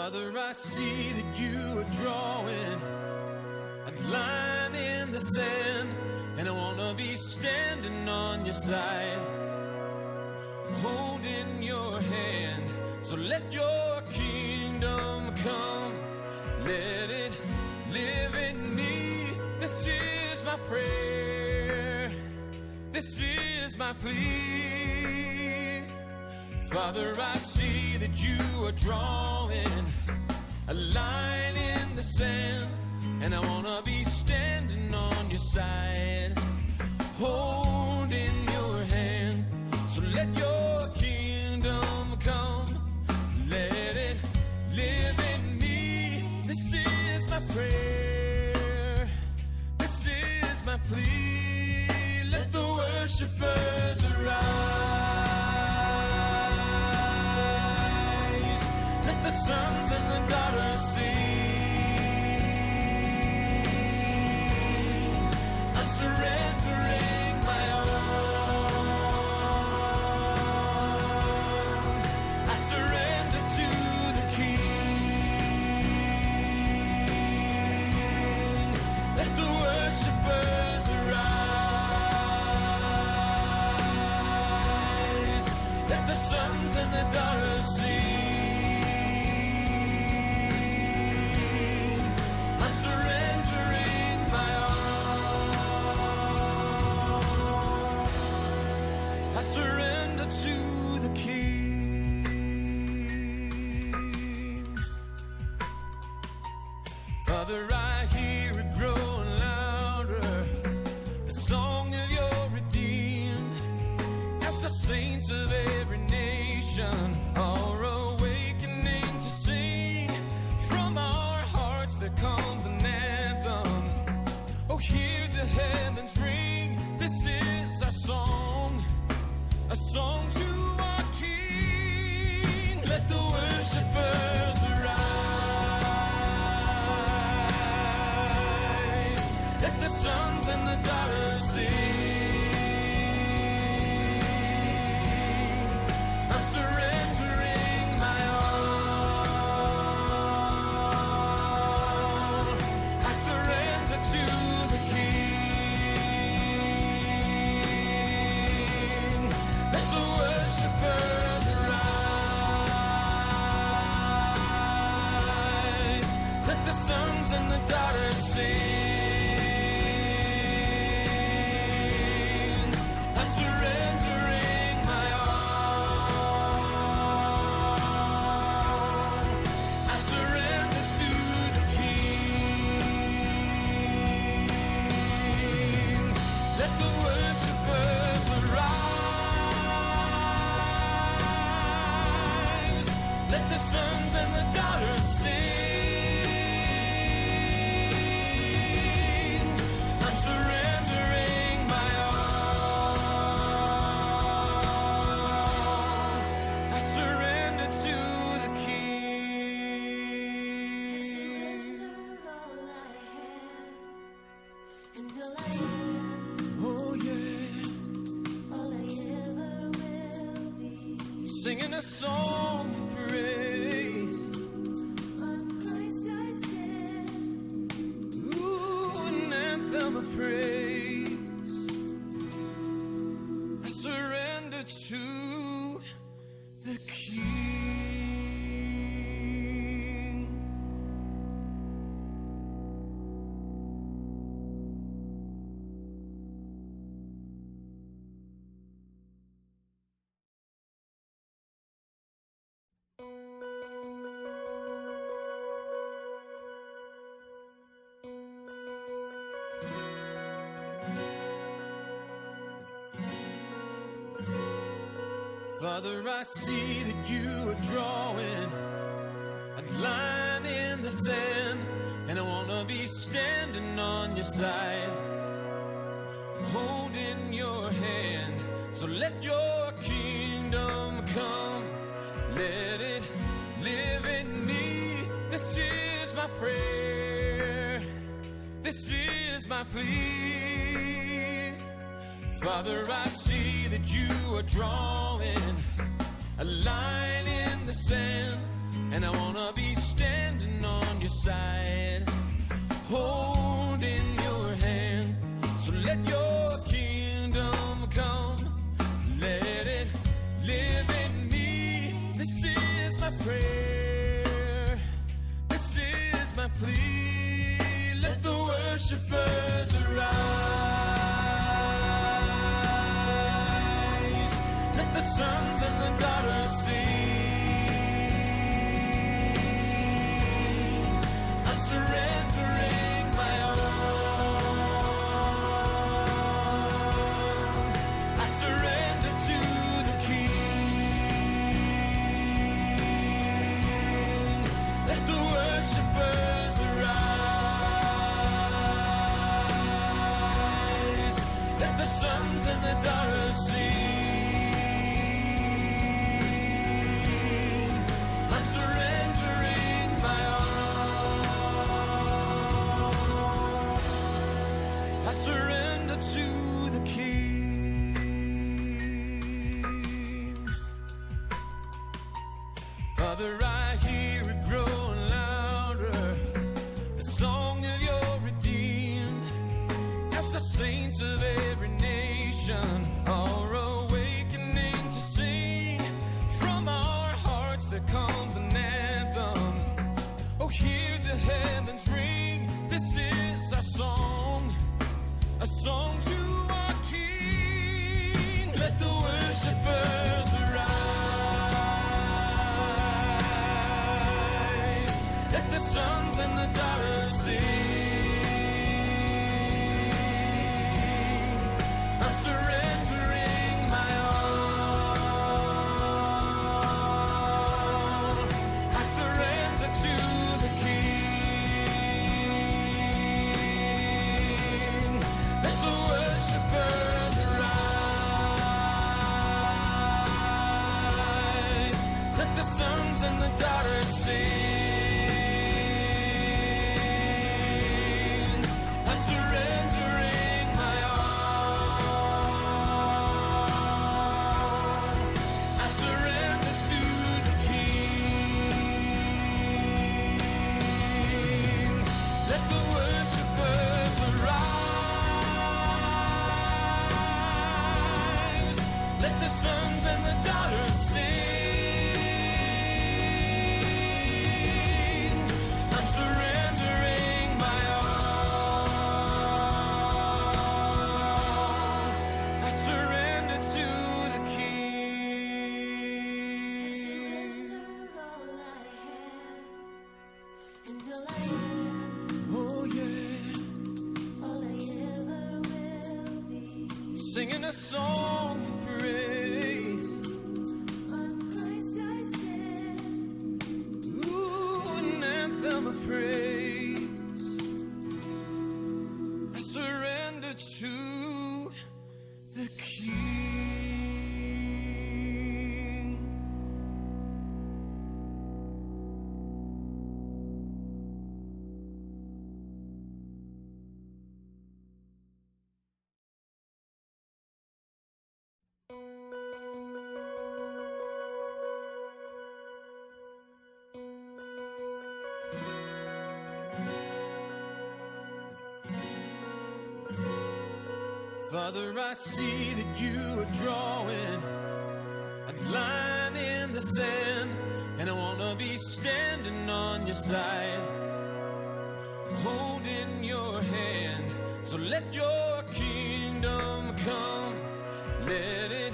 Father, I see that you are drawing a line in the sand, and I want to be standing on your side, holding your hand. So let your kingdom come, let it live in me. This is my prayer, this is my plea. Father, I see that you are drawing a line in the sand, and I want to be standing on your side, holding your hand. So let your kingdom come, let it live in me. This is my prayer, this is my plea. Let the worshipers arise, let the sons and the daughters sing. I'm surrendering my own, I surrender to the King. Let the worshipers arise, let the sons and the daughters sing. I'm surrendering my own, I surrender to the King. Father, I hear it growing louder, the song of your redeemed, as the saints of every nation are awakening to sing. From our hearts there comes an anthem. Oh, hear the heavens ring. This is our song, a song to our King. Let the worshipers arise, let the sons and the daughters sing. I'm surrendering my own, I surrender to the King. Let the worshipers arise, let the sons and the daughters sing. I'm surrendering my own, I surrender to the King. Let the worshipers arise, let the sons and the daughters sing. I'm surrendering my own, I surrender to the King. Surrender all I have and all I am, Oh yeah, all I ever will be. singing a song of praise. On Christ I stand. Ooh, an anthem of praise. I surrender to the King. Father, I see that you are drawing a line in the sand, and I want to be standing on your side, holding your hand. So let your kingdom come, let it live in me. This is my prayer, this is my plea. Father, I see that you are drawing a line in the sand, and I wanna be standing on your side, holding your hand. So let your kingdom come, let it live in me. This is my prayer, this is my plea. Let the worshipers arise, let the sons and the daughters sing. I'm surrendering my own, I surrender to the King. Let the worshipers arise, let the sons and the daughters sing. I'm surrendering my own, I surrender to the King. Father, I hear it growing louder, the song of your redeemed, as the saints of every nation are awakening to sing. From our hearts there comes an anthem. Oh, hear the heavens ring. This is our song, a song to our King. Let the worshipers arise, let the sons and the daughters sing. I'm surrendering my own, I surrender to the King. Let the worshipers arise, let the sons and the daughters sing. I'm surrendering my own, I surrender to the King. Let the worshipers arise, let the sons and the daughters sing. I'm surrendering my own, I surrender to the King. Surrender all I have and all I am, Oh yeah, all I ever will be. singing a song of praise. On Christ I stand. Ooh, an anthem of praise. I surrender to the King. Father, I see that you are drawing a line in the sand, and I want to be standing on your side, holding your hand. So let your kingdom come, let it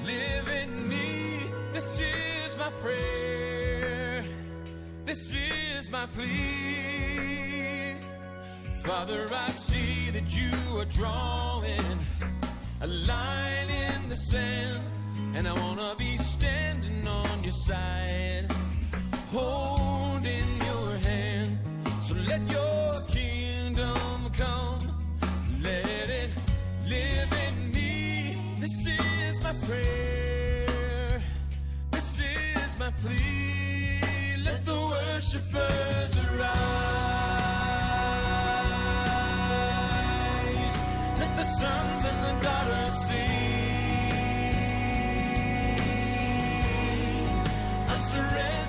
live in me. This is my prayer, this is my plea. Father, I see that you are drawing a line in the sand, and I wanna be standing on your side, holding your hand. So let your kingdom come, let it live in me. This is my prayer, this is my plea. Let the worshipers arise, let the sons and the daughters sing. I'm surrendering